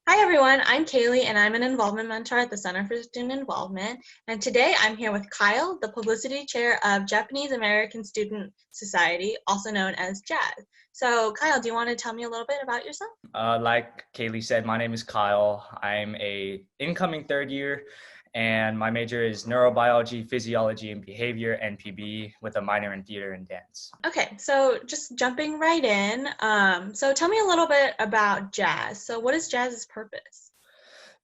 Hi everyone, I'm Kaylee and I'm an involvement mentor at the Center for Student Involvement. And today I'm here with Kyle, the Publicity Chair of Japanese American Student Society, also known as JAZ. So Kyle, do you want to tell me a little bit about yourself? Like Kaylee said, my name is Kyle. I'm a incoming third year, and my major is neurobiology, physiology, and behavior, NPB, with a minor in theater and dance. Okay, so just jumping right in. So tell me a little bit about JAZ. So what is JAZ's purpose?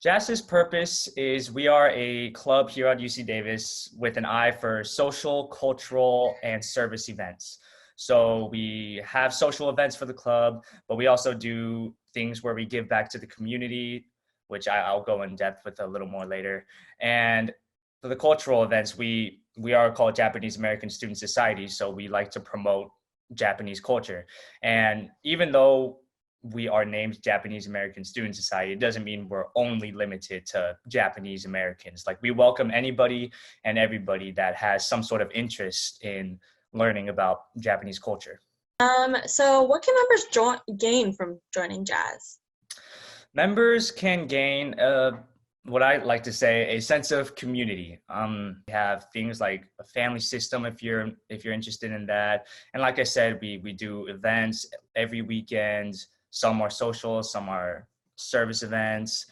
JAS's purpose is we are a club here at UC Davis with an eye for social, cultural, and service events. So we have social events for the club, but we also do things where we give back to the community, which I'll go in depth with a little more later. And for the cultural events, we are called Japanese American Student Society, so we like to promote Japanese culture. And even though we are named Japanese American Student Society, it doesn't mean we're only limited to Japanese Americans. Like, we welcome anybody and everybody that has some sort of interest in learning about Japanese culture. So what can members gain from joining JAZ? Members can gain what I like to say, a sense of community. We have things like a family system if you're interested in that. And like I said, we do events every weekend. Some are social, some are service events.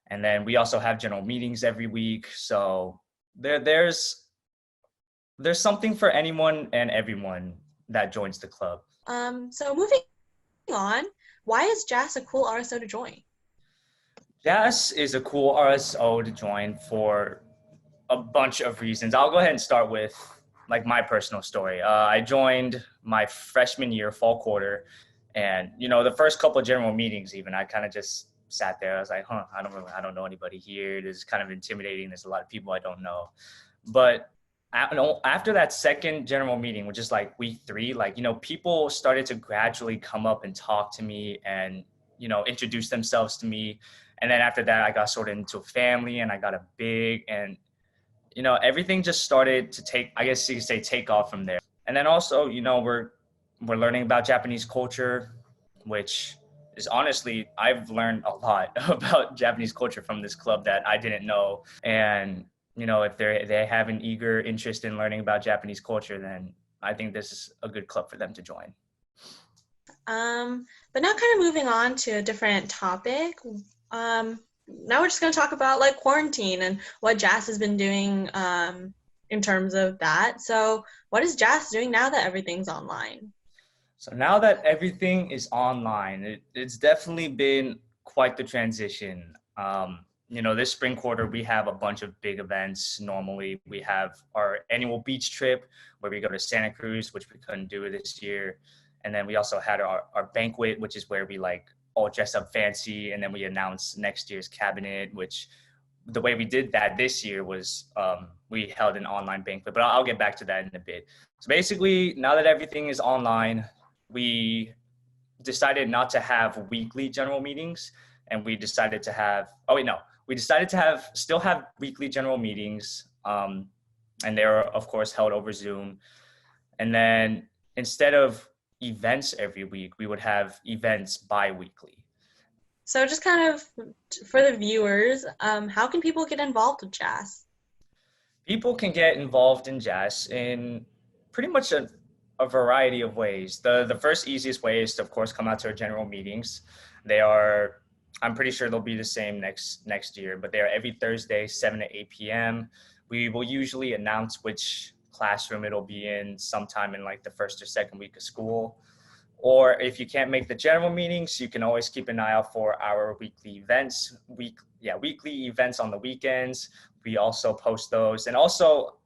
And then we also have general meetings every week. So there's something for anyone and everyone that joins the club. So moving on, why is JAZ a cool RSO to join? JAS is a cool RSO to join for a bunch of reasons. I'll go ahead and start with like my personal story. I joined my freshman year, fall quarter, and the first couple of general meetings, even I kind of just sat there. I was like, I don't know anybody here. This is kind of intimidating. There's a lot of people I don't know. But after that second general meeting, which is like week 3, people started to gradually come up and talk to me and introduce themselves to me. And then after that, I got sorted into a family and I got a big, and everything just started to I guess you could say, take off from there. And then also, we're learning about Japanese culture, which is honestly, I've learned a lot about Japanese culture from this club that I didn't know. And, if they have an eager interest in learning about Japanese culture, then I think this is a good club for them to join. But now kind of moving on to a different topic. Now we're just going to talk about like quarantine and what JAS has been doing in terms of that. So what is JAS doing now that everything's online? So now that everything is online, it's definitely been quite the transition. This spring quarter, we have a bunch of big events. Normally, we have our annual beach trip where we go to Santa Cruz, which we couldn't do this year. And then we also had our banquet, which is where we all dress up fancy. And then we announce next year's cabinet, which the way we did that this year was we held an online banquet, but I'll get back to that in a bit. So basically, now that everything is online, we decided not to have weekly general meetings, and we decided to have, still have weekly general meetings. And they're of course held over Zoom. And then instead of events every week, we would have events bi-weekly. So just kind of for the viewers, how can people get involved with JAS? People can get involved in JAS in pretty much a variety of ways. The first easiest way is to, of course, come out to our general meetings. I'm pretty sure they'll be the same next year, but they are every Thursday, 7 to 8 p.m. We will usually announce which classroom it'll be in sometime in like the first or second week of school. Or if you can't make the general meetings, you can always keep an eye out for our weekly events. Weekly events on the weekends. We also post those. And also,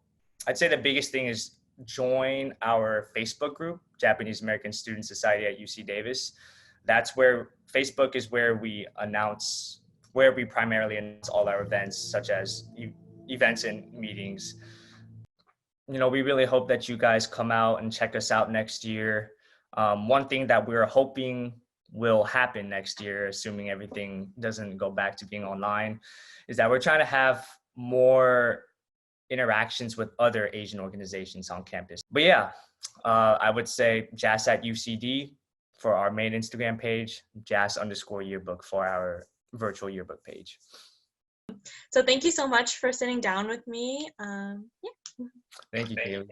I'd say the biggest thing is join our Facebook group, Japanese American Student Society at UC Davis. Facebook is where we primarily announce all our events, such as events and meetings. We really hope that you guys come out and check us out next year. One thing that we're hoping will happen next year, assuming everything doesn't go back to being online, is that we're trying to have more interactions with other Asian organizations on campus. But yeah, I would say JAS at UCD for our main Instagram page, JAS_yearbook for our virtual yearbook page. So thank you so much for sitting down with me. Yeah. Thank you, Kaylee.